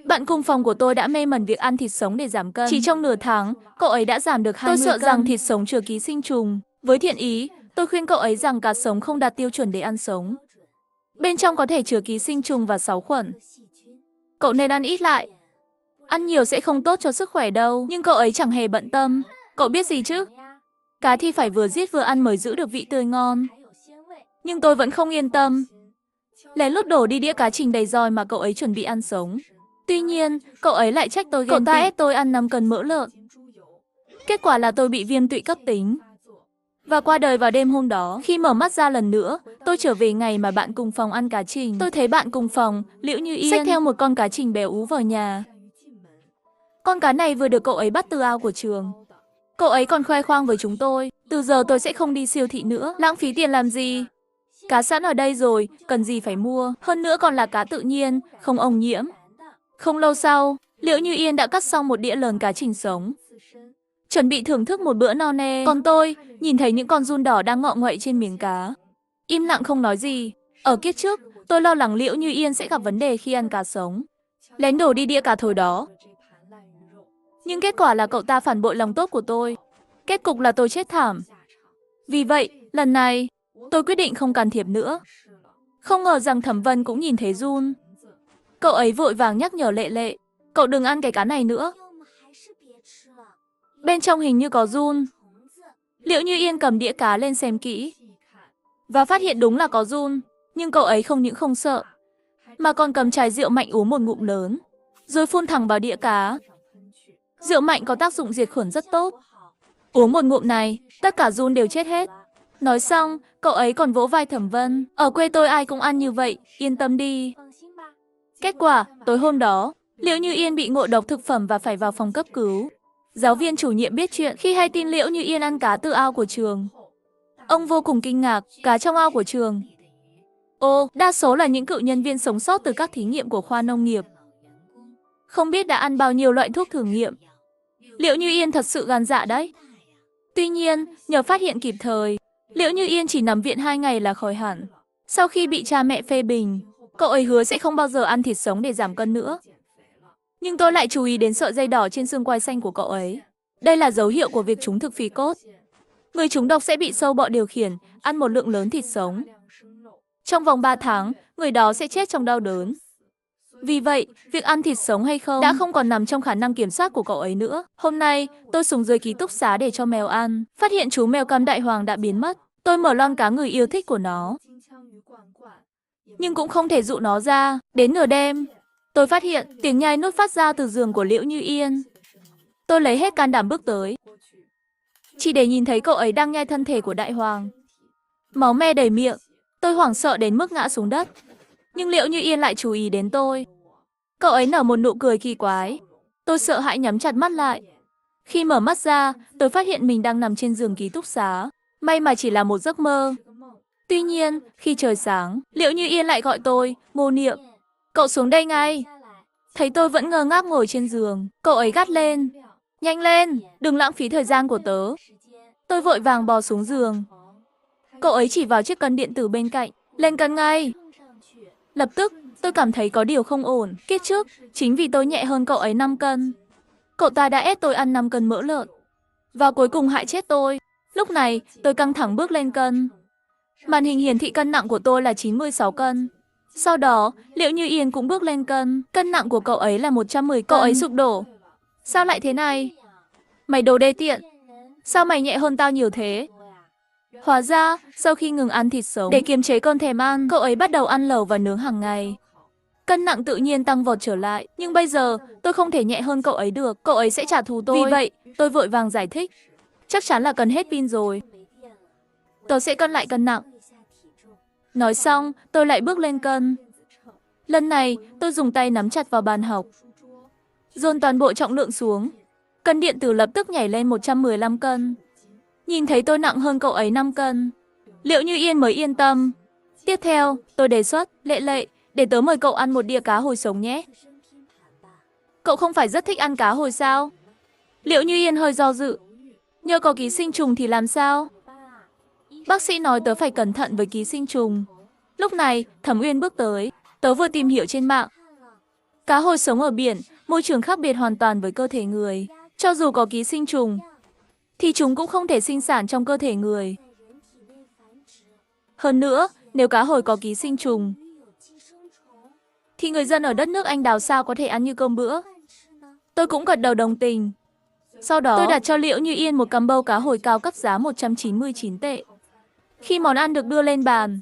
Bạn cùng phòng của tôi đã mê mẩn việc ăn thịt sống để giảm cân. Chỉ trong nửa tháng, cậu ấy đã giảm được 20 cân. Tôi sợ rằng thịt sống chứa ký sinh trùng. Với thiện ý, tôi khuyên cậu ấy rằng cá sống không đạt tiêu chuẩn để ăn sống. Bên trong có thể chứa ký sinh trùng và sáu khuẩn. Cậu nên ăn ít lại. Ăn nhiều sẽ không tốt cho sức khỏe đâu. Nhưng cậu ấy chẳng hề bận tâm. Cậu biết gì chứ? Cá thì phải vừa giết vừa ăn mới giữ được vị tươi ngon. Nhưng tôi vẫn không yên tâm. Lén lút đổ đi đĩa cá trình đầy roi mà cậu ấy chuẩn bị ăn sống. Tuy nhiên, cậu ấy lại trách tôi ghen tị. Cậu ta ép tôi ăn 5 cân mỡ lợn. Kết quả là tôi bị viêm tụy cấp tính. Và qua đời vào đêm hôm đó. Khi mở mắt ra lần nữa, tôi trở về ngày mà bạn cùng phòng ăn cá trình. Tôi thấy bạn cùng phòng, Liễu Như Yên, xách theo một con cá trình béo ú vào nhà. Con cá này vừa được cậu ấy bắt từ ao của trường. Cậu ấy còn khoe khoang với chúng tôi. Từ giờ tôi sẽ không đi siêu thị nữa. Lãng phí tiền làm gì? Cá sẵn ở đây rồi, cần gì phải mua. Hơn nữa còn là cá tự nhiên, không ong nhiễm. Không lâu sau, Liễu Như Yên đã cắt xong một đĩa lớn cá trình sống. Chuẩn bị thưởng thức một bữa no nê. Còn tôi, nhìn thấy những con giun đỏ đang ngọ nguậy trên miếng cá. Im lặng không nói gì. Ở kiếp trước, tôi lo lắng Liễu Như Yên sẽ gặp vấn đề khi ăn cá sống. Lén đổ đi đĩa cá thối đó. Nhưng kết quả là cậu ta phản bội lòng tốt của tôi. Kết cục là tôi chết thảm. Vì vậy, lần này, tôi quyết định không can thiệp nữa. Không ngờ rằng Thẩm Vân cũng nhìn thấy giun. Cậu ấy vội vàng nhắc nhở Lệ Lệ, cậu đừng ăn cái cá này nữa. Bên trong hình như có giun. Liễu Như Yên cầm đĩa cá lên xem kỹ. Và phát hiện đúng là có giun. Nhưng cậu ấy không những không sợ, mà còn cầm chai rượu mạnh uống một ngụm lớn, rồi phun thẳng vào đĩa cá. Rượu mạnh có tác dụng diệt khuẩn rất tốt. Uống một ngụm này, tất cả giun đều chết hết. Nói xong, cậu ấy còn vỗ vai Thẩm Vân. Ở quê tôi ai cũng ăn như vậy, yên tâm đi. Kết quả, tối hôm đó, Liễu Như Yên bị ngộ độc thực phẩm và phải vào phòng cấp cứu. Giáo viên chủ nhiệm biết chuyện khi hay tin Liễu Như Yên ăn cá từ ao của trường. Ông vô cùng kinh ngạc, cá trong ao của trường. Ồ, đa số là những cựu nhân viên sống sót từ các thí nghiệm của khoa nông nghiệp. Không biết đã ăn bao nhiêu loại thuốc thử nghiệm. Liễu Như Yên thật sự gan dạ đấy. Tuy nhiên, nhờ phát hiện kịp thời, Liễu Như Yên chỉ nằm viện 2 ngày là khỏi hẳn. Sau khi bị cha mẹ phê bình, cậu ấy hứa sẽ không bao giờ ăn thịt sống để giảm cân nữa. Nhưng tôi lại chú ý đến sợi dây đỏ trên xương quai xanh của cậu ấy. Đây là dấu hiệu của việc trúng thực phì cốt. Người trúng độc sẽ bị sâu bọ điều khiển, ăn một lượng lớn thịt sống. Trong vòng 3 tháng, người đó sẽ chết trong đau đớn. Vì vậy, việc ăn thịt sống hay không đã không còn nằm trong khả năng kiểm soát của cậu ấy nữa. Hôm nay, tôi xuống dưới ký túc xá để cho mèo ăn. Phát hiện chú mèo cam đại hoàng đã biến mất. Tôi mở lon cá người yêu thích của nó. Nhưng cũng không thể dụ nó ra. Đến nửa đêm, tôi phát hiện tiếng nhai nút phát ra từ giường của Liễu Như Yên. Tôi lấy hết can đảm bước tới, chỉ để nhìn thấy cậu ấy đang nhai thân thể của đại hoàng. Máu me đầy miệng. Tôi hoảng sợ đến mức ngã xuống đất. Nhưng Liễu Như Yên lại chú ý đến tôi. Cậu ấy nở một nụ cười kỳ quái. Tôi sợ hãi nhắm chặt mắt lại. Khi mở mắt ra, tôi phát hiện mình đang nằm trên giường ký túc xá. May mà chỉ là một giấc mơ. Tuy nhiên, khi trời sáng, Liễu Như Yên lại gọi tôi, Mô Niệm. Cậu xuống đây ngay. Thấy tôi vẫn ngơ ngác ngồi trên giường, cậu ấy gắt lên. Nhanh lên, đừng lãng phí thời gian của tớ. Tôi vội vàng bò xuống giường. Cậu ấy chỉ vào chiếc cân điện tử bên cạnh. Lên cân ngay. Lập tức, tôi cảm thấy có điều không ổn. Kiếp trước, chính vì tôi nhẹ hơn cậu ấy 5 cân. Cậu ta đã ép tôi ăn 5 cân mỡ lợn. Và cuối cùng hại chết tôi. Lúc này, tôi căng thẳng bước lên cân. Màn hình hiển thị cân nặng của tôi là 96 cân. Sau đó, Liễu Như Yên cũng bước lên cân. Cân nặng của cậu ấy là 110 cân. Cậu ấy sụp đổ. Sao lại thế này? Mày đồ đê tiện. Sao mày nhẹ hơn tao nhiều thế? Hóa ra, sau khi ngừng ăn thịt sống, để kiềm chế cơn thèm ăn, cậu ấy bắt đầu ăn lẩu và nướng hàng ngày. Cân nặng tự nhiên tăng vọt trở lại. Nhưng bây giờ, tôi không thể nhẹ hơn cậu ấy được. Cậu ấy sẽ trả thù tôi. Vì vậy, tôi vội vàng giải thích. Chắc chắn là cần hết pin rồi. Tớ sẽ cân lại cân nặng. Nói xong, tôi lại bước lên cân. Lần này, tôi dùng tay nắm chặt vào bàn học, dồn toàn bộ trọng lượng xuống. Cân điện tử lập tức nhảy lên 115 cân. Nhìn thấy tôi nặng hơn cậu ấy 5 cân, Liễu Như Yên mới yên tâm. Tiếp theo, tôi đề xuất, Lệ Lệ, để tớ mời cậu ăn một đĩa cá hồi sống nhé. Cậu không phải rất thích ăn cá hồi sao? Liễu Như Yên hơi do dự. Nhờ có ký sinh trùng thì làm sao? Bác sĩ nói tớ phải cẩn thận với ký sinh trùng. Lúc này, Thẩm Uyên bước tới. Tớ vừa tìm hiểu trên mạng. Cá hồi sống ở biển, môi trường khác biệt hoàn toàn với cơ thể người. Cho dù có ký sinh trùng, thì chúng cũng không thể sinh sản trong cơ thể người. Hơn nữa, nếu cá hồi có ký sinh trùng, thì người dân ở đất nước Anh Đào sao có thể ăn như cơm bữa. Tôi cũng gật đầu đồng tình. Sau đó, tôi đặt cho Liễu Như Yên một combo cá hồi cao cấp giá 199 tệ. Khi món ăn được đưa lên bàn,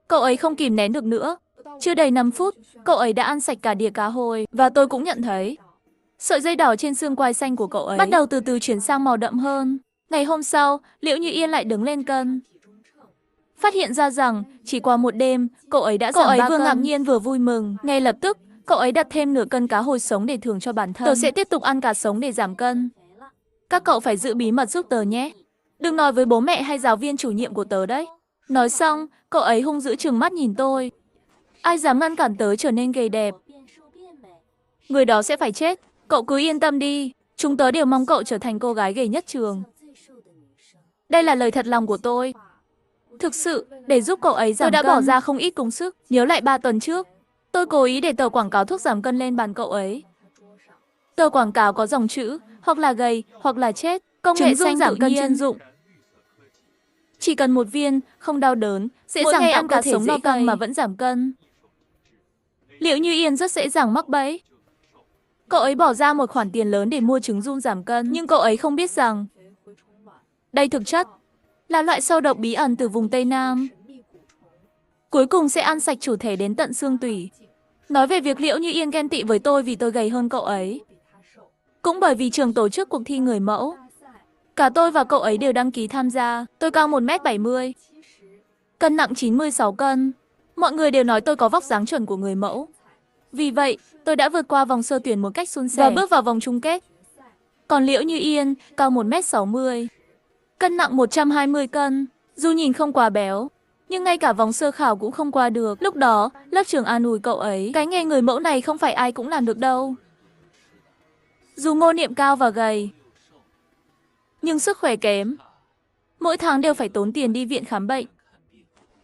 cậu ấy không kìm nén được nữa. Chưa đầy 5 phút, cậu ấy đã ăn sạch cả đĩa cá hồi. Và tôi cũng nhận thấy, sợi dây đỏ trên xương quai xanh của cậu ấy bắt đầu từ từ chuyển sang màu đậm hơn. Ngày hôm sau, Liễu Như Yên lại đứng lên cân. Phát hiện ra rằng, chỉ qua một đêm, cậu ấy đã giảm 3 cân. Cậu ấy vừa ngạc nhiên vừa vui mừng. Ngay lập tức, cậu ấy đặt thêm nửa cân cá hồi sống để thưởng cho bản thân. Tớ sẽ tiếp tục ăn cá sống để giảm cân. Các cậu phải giữ bí mật giúp tớ nhé. Đừng nói với bố mẹ hay giáo viên chủ nhiệm của tớ đấy. Nói xong, cậu ấy hung dữ trừng mắt nhìn tôi. Ai dám ngăn cản tớ trở nên gầy đẹp, người đó sẽ phải chết. Cậu cứ yên tâm đi, chúng tớ đều mong cậu trở thành cô gái gầy nhất trường. Đây là lời thật lòng của tôi. Thực sự, để giúp cậu ấy giảm cân, tôi đã bỏ ra không ít công sức. Nhớ lại 3 tuần trước, tôi cố ý để tờ quảng cáo thuốc giảm cân lên bàn cậu ấy. Tờ quảng cáo có dòng chữ, hoặc là gầy, hoặc là chết. Công nghệ xanh giảm cân chuyên dụng. Chỉ cần một viên, không đau đớn, dễ dàng ăn cá sống no căng mà vẫn giảm cân. Liễu Như Yên rất dễ dàng mắc bẫy. Cậu ấy bỏ ra một khoản tiền lớn để mua trứng giun giảm cân, nhưng cậu ấy không biết rằng đây thực chất là loại sâu độc bí ẩn từ vùng Tây Nam. Cuối cùng sẽ ăn sạch chủ thể đến tận xương tủy. Nói về việc Liễu Như Yên ghen tị với tôi vì tôi gầy hơn cậu ấy. Cũng bởi vì trường tổ chức cuộc thi người mẫu. Cả tôi và cậu ấy đều đăng ký tham gia. Tôi cao 1m70, cân nặng 96 cân. Mọi người đều nói tôi có vóc dáng chuẩn của người mẫu. Vì vậy, tôi đã vượt qua vòng sơ tuyển một cách suôn sẻ và bước vào vòng chung kết. Còn Liễu Như Yên, cao 1m60, cân nặng 120 cân. Dù nhìn không quá béo, nhưng ngay cả vòng sơ khảo cũng không qua được. Lúc đó, lớp trưởng an ủi cậu ấy, cái nghề người mẫu này không phải ai cũng làm được đâu. Dù Ngô Niệm cao và gầy, nhưng sức khỏe kém. Mỗi tháng đều phải tốn tiền đi viện khám bệnh.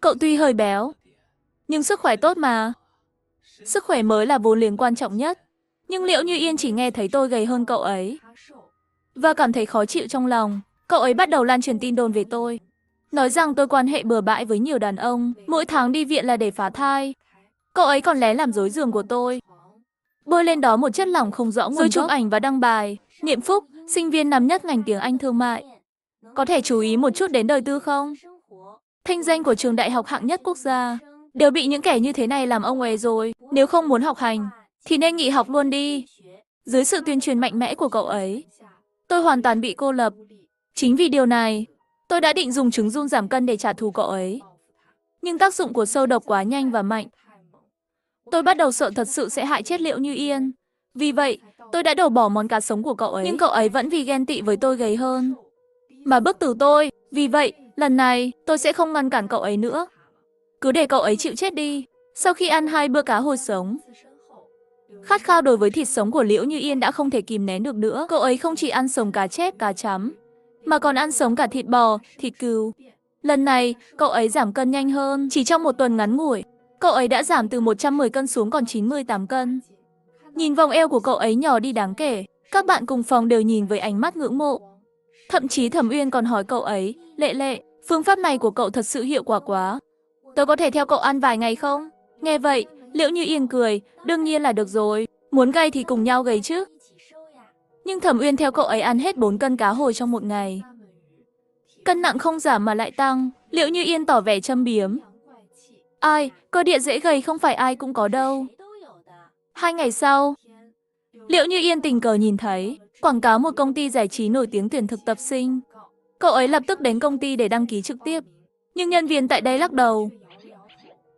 Cậu tuy hơi béo, nhưng sức khỏe tốt mà. Sức khỏe mới là vốn liếng quan trọng nhất. Nhưng Liễu Như Yên chỉ nghe thấy tôi gầy hơn cậu ấy và cảm thấy khó chịu trong lòng. Cậu ấy bắt đầu lan truyền tin đồn về tôi, nói rằng tôi quan hệ bừa bãi với nhiều đàn ông, mỗi tháng đi viện là để phá thai. Cậu ấy còn lén làm rối giường của tôi, bôi lên đó một chất lỏng không rõ nguồn gốc, rồi chụp ảnh và đăng bài. Niệm Phúc, sinh viên năm nhất ngành tiếng Anh thương mại, có thể chú ý một chút đến đời tư không? Thanh danh của trường đại học hạng nhất quốc gia đều bị những kẻ như thế này làm ông uế rồi. Nếu không muốn học hành, thì nên nghỉ học luôn đi. Dưới sự tuyên truyền mạnh mẽ của cậu ấy, tôi hoàn toàn bị cô lập. Chính vì điều này, tôi đã định dùng trứng giun giảm cân để trả thù cậu ấy. Nhưng tác dụng của sâu độc quá nhanh và mạnh. Tôi bắt đầu sợ thật sự sẽ hại chết Liễu Như Yên. Vì vậy, tôi đã đổ bỏ món cá sống của cậu ấy. Nhưng cậu ấy vẫn vì ghen tị với tôi gầy hơn mà bức tử tôi. Vì vậy, lần này, tôi sẽ không ngăn cản cậu ấy nữa. Cứ để cậu ấy chịu chết đi. Sau khi ăn 2 bữa cá hồi sống, khát khao đối với thịt sống của Liễu Như Yên đã không thể kìm nén được nữa. Cậu ấy không chỉ ăn sống cá chép, cá chấm, mà còn ăn sống cả thịt bò, thịt cừu. Lần này, cậu ấy giảm cân nhanh hơn. Chỉ trong một tuần ngắn ngủi, cậu ấy đã giảm từ 110 cân xuống còn 98 cân. Nhìn vòng eo của cậu ấy nhỏ đi đáng kể. Các bạn cùng phòng đều nhìn với ánh mắt ngưỡng mộ. Thậm chí Thẩm Uyên còn hỏi cậu ấy, Lệ Lệ, phương pháp này của cậu thật sự hiệu quả quá. Tớ có thể theo cậu ăn vài ngày không? Nghe vậy, Liễu Như Yên cười, đương nhiên là được rồi. Muốn gầy thì cùng nhau gầy chứ. Nhưng Thẩm Uyên theo cậu ấy ăn hết 4 cân cá hồi trong một ngày. Cân nặng không giảm mà lại tăng. Liễu Như Yên tỏ vẻ châm biếm. Ai, cơ địa dễ gầy không phải ai cũng có đâu. 2 ngày sau, Liễu Như Yên tình cờ nhìn thấy quảng cáo một công ty giải trí nổi tiếng tuyển thực tập sinh. Cậu ấy lập tức đến công ty để đăng ký trực tiếp. Nhưng nhân viên tại đây lắc đầu.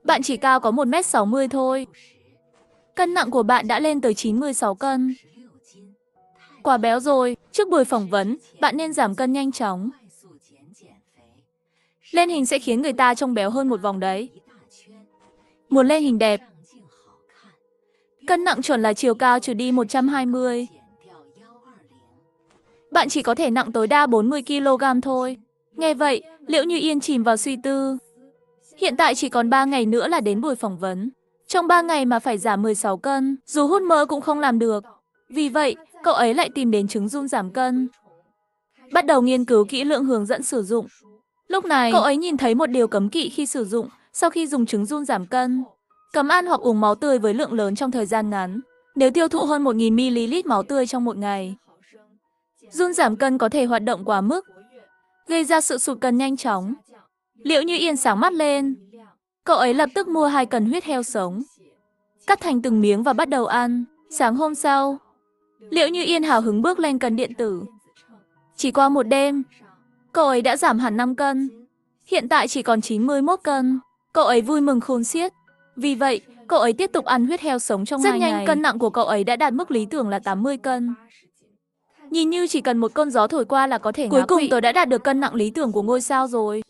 Bạn chỉ cao có 1m60 thôi. Cân nặng của bạn đã lên tới 96 cân. Quá béo rồi, trước buổi phỏng vấn, bạn nên giảm cân nhanh chóng. Lên hình sẽ khiến người ta trông béo hơn một vòng đấy. Muốn lên hình đẹp, cân nặng chuẩn là chiều cao trừ đi 120. Bạn chỉ có thể nặng tối đa 40 kg thôi. Nghe vậy, Liễu Như Yên chìm vào suy tư. Hiện tại chỉ còn 3 ngày nữa là đến buổi phỏng vấn. Trong 3 ngày mà phải giảm 16 cân, dù hút mỡ cũng không làm được. Vì vậy, cậu ấy lại tìm đến trứng giun giảm cân. Bắt đầu nghiên cứu kỹ lưỡng hướng dẫn sử dụng. Lúc này, cậu ấy nhìn thấy một điều cấm kỵ khi sử dụng, sau khi dùng trứng giun giảm cân. Cấm ăn hoặc uống máu tươi với lượng lớn trong thời gian ngắn. Nếu tiêu thụ hơn 1000ml máu tươi trong một ngày. Giun giảm cân có thể hoạt động quá mức, gây ra sự sụt cân nhanh chóng. Liễu Như Yên sáng mắt lên. Cậu ấy lập tức mua 2 cần huyết heo sống, cắt thành từng miếng và bắt đầu ăn. Sáng hôm sau, Liễu Như Yên hào hứng bước lên cân điện tử. Chỉ qua một đêm, cậu ấy đã giảm hẳn 5 cân. Hiện tại chỉ còn 91 cân. Cậu ấy vui mừng khôn xiết. Vì vậy, cậu ấy tiếp tục ăn huyết heo sống trong 2 ngày. Rất nhanh, cân nặng của cậu ấy đã đạt mức lý tưởng là 80 cân. Nhìn như chỉ cần một cơn gió thổi qua là có thể ngã quỵ. Cuối cùng tớ đã đạt được cân nặng lý tưởng của ngôi sao rồi.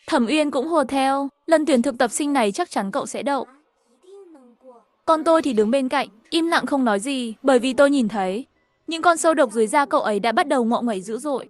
Thẩm Uyên cũng hùa theo. Lần tuyển thực tập sinh này chắc chắn cậu sẽ đậu. Còn tôi thì đứng bên cạnh, im lặng không nói gì, bởi vì tôi nhìn thấy những con sâu độc dưới da cậu ấy đã bắt đầu ngọ nguậy dữ dội.